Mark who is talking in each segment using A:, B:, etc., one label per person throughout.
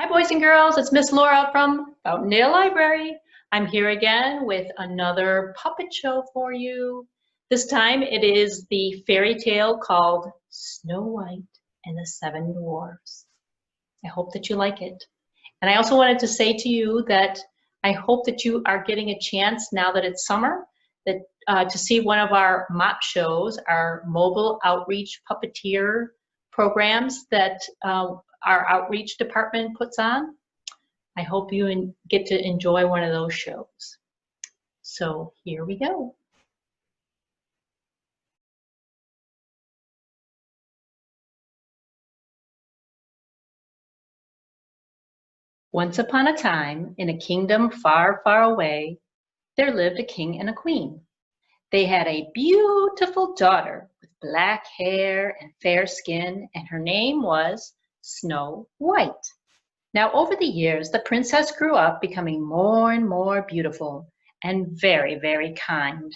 A: Hi, boys and girls. It's Miss Laura from Fountaindale Library. I'm here again with another puppet show for you. This time it is the fairy tale called Snow White and the Seven Dwarfs. I hope that you like it. And I also wanted to say to you that I hope that you are getting a chance now that it's summer to see one of our MOP shows, our mobile outreach puppeteer programs that our outreach department puts on. I hope you get to enjoy one of those shows. So here we go. Once upon a time, in a kingdom far, far away, there lived a king and a queen. They had a beautiful daughter with black hair and fair skin, and her name was Snow White. Now, over the years, the princess grew up, becoming more and more beautiful and very, very kind.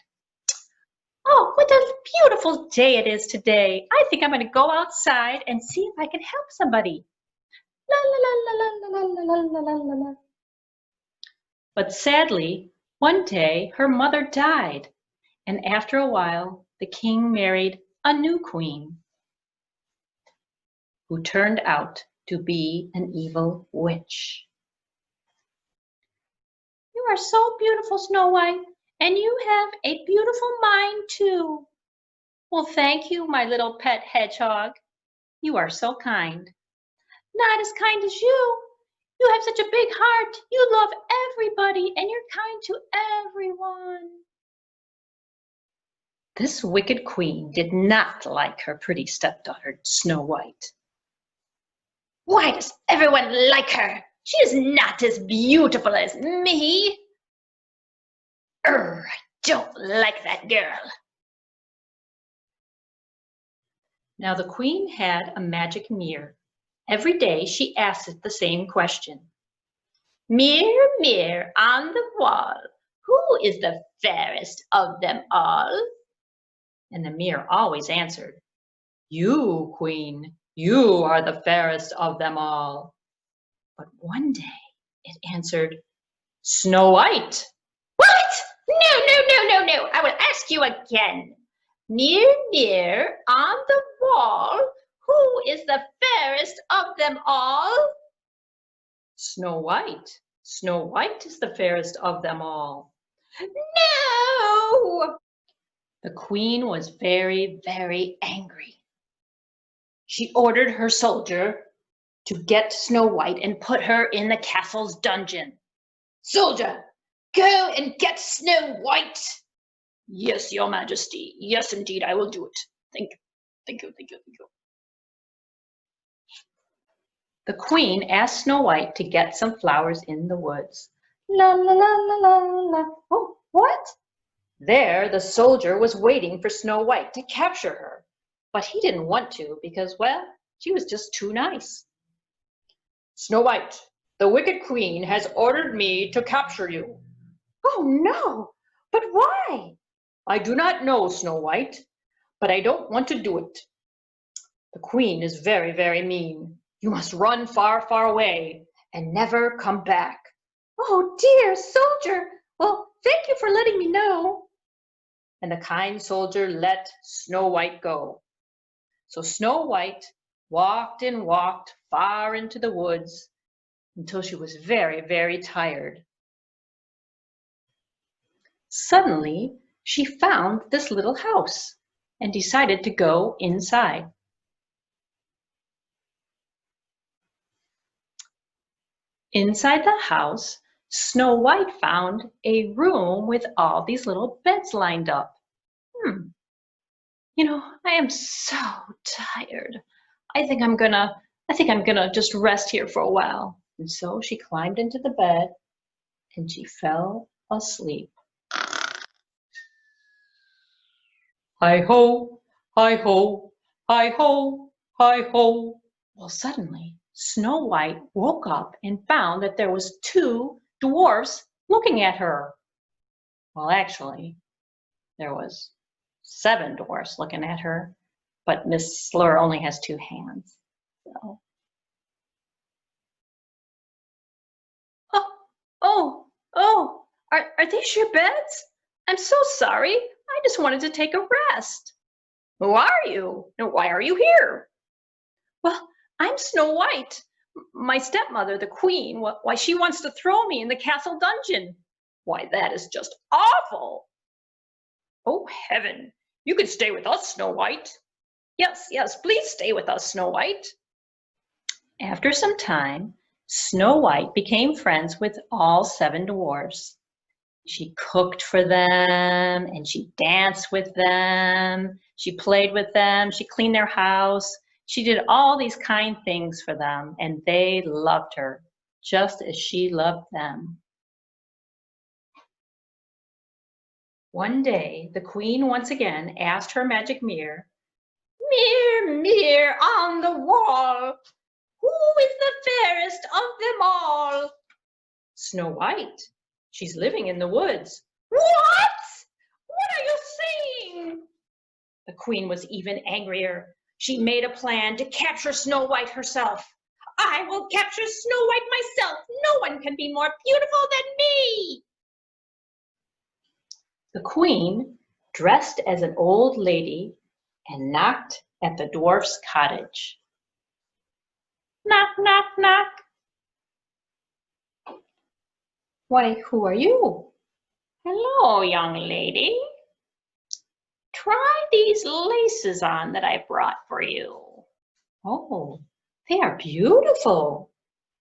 A: Oh, what a beautiful day it is today. I think I'm going to go outside and see if I can help somebody. La la la la la la la la la la la. But sadly, one day her mother died, and after a while, the king married a new queen who turned out to be an evil witch. You are so beautiful, Snow White, and you have a beautiful mind too. Well, thank you, my little pet hedgehog. You are so kind. Not as kind as you. You have such a big heart. You love everybody and you're kind to everyone. This wicked queen did not like her pretty stepdaughter, Snow White. Why does everyone like her? She is not as beautiful as me. I don't like that girl. Now the queen had a magic mirror. Every day she asked it the same question. Mirror, mirror on the wall, who is the fairest of them all? And the mirror always answered, You, queen, you are the fairest of them all. But one day it answered, Snow White. What? No, no, no, no, no. I will ask you again. Mirror, mirror on the wall, who is the fairest of them all? Snow White. Snow White is the fairest of them all. No! The queen was very, very angry. She ordered her soldier to get Snow White and put her in the castle's dungeon. Soldier, go and get Snow White. Yes, your majesty. Yes, indeed, I will do it. Thank you, thank you, thank you, thank you. The queen asked Snow White to get some flowers in the woods. La la la la la la. Oh, what? There the soldier was waiting for Snow White to capture her, but he didn't want to because, well, she was just too nice. Snow White, the wicked queen has ordered me to capture you. Oh no, but why? I do not know, Snow White, but I don't want to do it. The queen is very, very mean. You must run far, far away and never come back. Oh dear soldier, well, thank you for letting me know. And the kind soldier let Snow White go. So Snow White walked and walked far into the woods until she was very, very tired. Suddenly, she found this little house and decided to go inside. Inside the house, Snow White found a room with all these little beds lined up. You know, I am so tired. I think I'm gonna just rest here for a while. And so she climbed into the bed and she fell asleep. Hi ho, hi ho, hi ho, hi ho. Well, suddenly Snow White woke up and found that there was two dwarfs looking at her. Well, actually, there was 7 dwarfs looking at her, but Miss Slur only has 2 hands. So Oh, are these your beds? I'm so sorry. I just wanted to take a rest. Who are you? And why are you here? Well, I'm Snow White. My stepmother, the queen, why she wants to throw me in the castle dungeon. Why, that is just awful. Oh, heaven. You could stay with us, Snow White. Yes, yes, please stay with us, Snow White. After some time, Snow White became friends with all 7 dwarfs. She cooked for them and she danced with them. She played with them. She cleaned their house. She did all these kind things for them, and they loved her just as she loved them. One day, the queen once again asked her magic mirror, "Mirror, mirror on the wall, who is the fairest of them all?" "Snow White. She's living in the woods." "What? What are you saying?" The queen was even angrier. She made a plan to capture Snow White herself. "I will capture Snow White myself. No one can be more beautiful than me." The queen, dressed as an old lady, and knocked at the dwarf's cottage. "Knock, knock, knock." "Why, who are you?" "Hello, young lady. Try these laces on that I brought for you." "Oh, they are beautiful."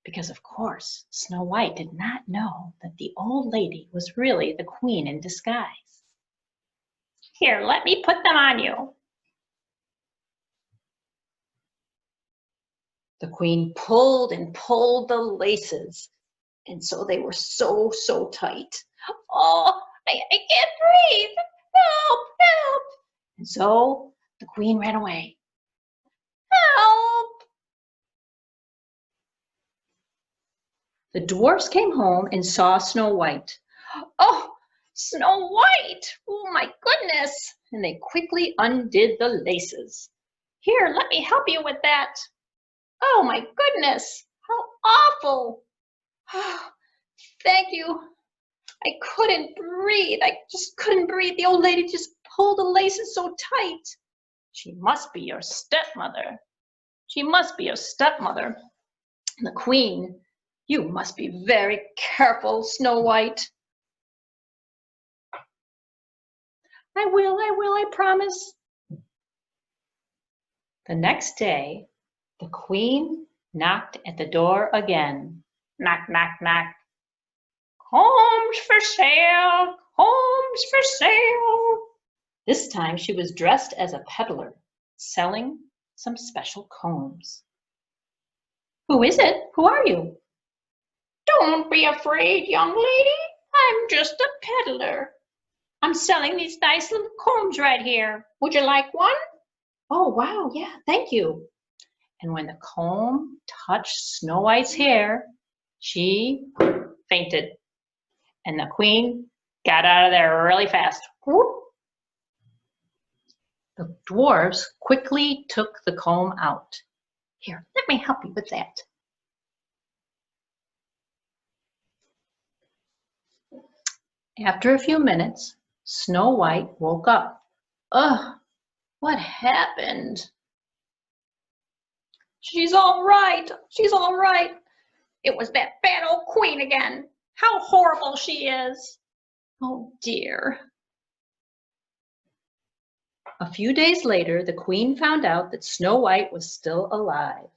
A: Because, of course, Snow White did not know that the old lady was really the queen in disguise. "Here, let me put them on you." The queen pulled and pulled the laces, and so they were so tight. "Oh, I can't breathe. Help, help." And so the queen ran away. "Help." The dwarfs came home and saw Snow White. "Oh, Snow White! Oh my goodness!" And they quickly undid the laces. "Here, let me help you with that." "Oh my goodness! How awful!" "Oh, thank you. I couldn't breathe. I just couldn't breathe. The old lady just pulled the laces so tight." "She must be your stepmother. She must be your stepmother." And the queen, "You must be very careful, Snow White." I will, I promise." The next day, the queen knocked at the door again. Knock, knock, knock. "Combs for sale, combs for sale." This time she was dressed as a peddler, selling some special combs. "Who is it? Who are you?" "Don't be afraid, young lady. I'm just a peddler. I'm selling these nice little combs right here. Would you like one?" "Oh, wow, yeah, thank you." And when the comb touched Snow White's hair, she fainted. And the queen got out of there really fast. Whoop. The dwarves quickly took the comb out. "Here, let me help you with that." After a few minutes, Snow White woke up. "Ugh, what happened?" "She's all right. She's all right. It was that bad old queen again. How horrible she is." "Oh dear." A few days later, the queen found out that Snow White was still alive.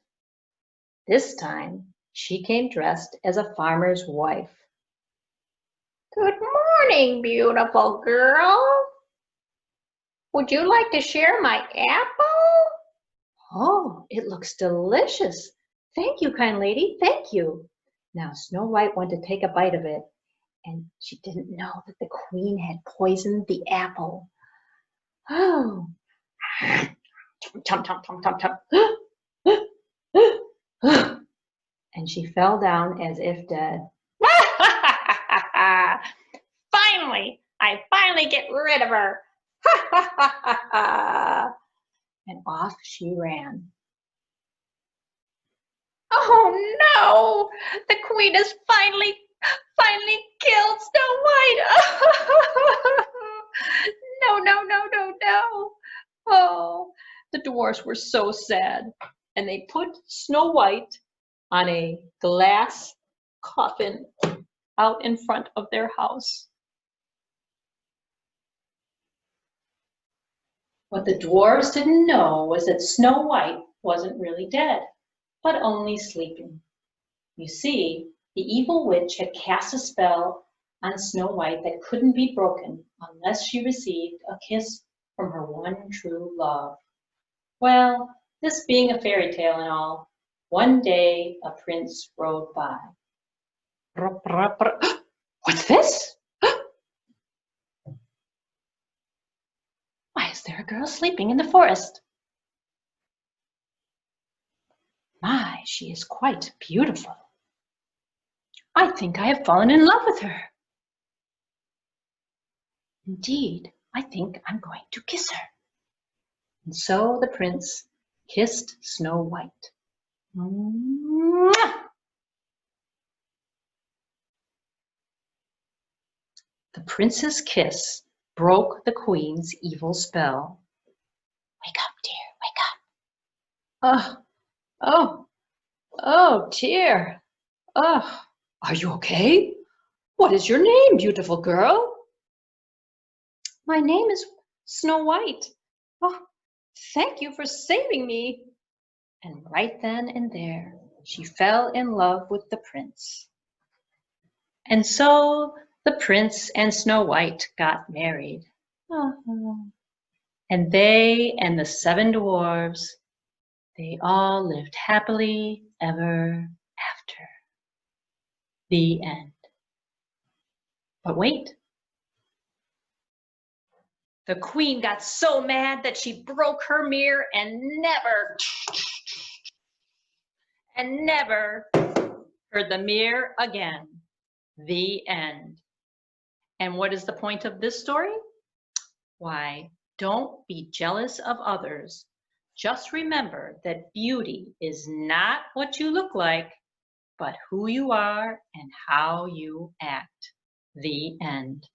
A: This time, she came dressed as a farmer's wife. "Good morning, beautiful girl. Would you like to share my apple?" "Oh, it looks delicious. Thank you, kind lady, thank you." Now, Snow White wanted to take a bite of it, and she didn't know that the queen had poisoned the apple. Oh. Tum, tum, tum, tum, tum. And she fell down as if dead. Finally, I finally get rid of her. And off she ran. "Oh no, the queen is finally finally killed Snow White. No, no, no, no, no. Oh, the dwarfs were so sad. And they put Snow White on a glass coffin out in front of their house. What the dwarves didn't know was that Snow White wasn't really dead, but only sleeping. You see, the evil witch had cast a spell on Snow White that couldn't be broken unless she received a kiss from her one true love. Well, this being a fairy tale and all, one day a prince rode by. What's this? Why is there a girl sleeping in the forest? My, she is quite beautiful. I think I have fallen in love with her. Indeed, I think I'm going to kiss her. And so the prince kissed Snow White. Mwah! The prince's kiss broke the queen's evil spell. Wake up, dear, wake up. Oh, dear. Oh, are you okay? What is your name, beautiful girl? My name is Snow White. Oh, thank you for saving me. And right then and there, she fell in love with the prince. And so the prince and Snow White got married. And they and the 7 dwarves, they all lived happily ever after. The end. But wait. The queen got so mad that she broke her mirror and never heard the mirror again. The end. And what is the point of this story? Why, don't be jealous of others. Just remember that beauty is not what you look like, but who you are and how you act. The end.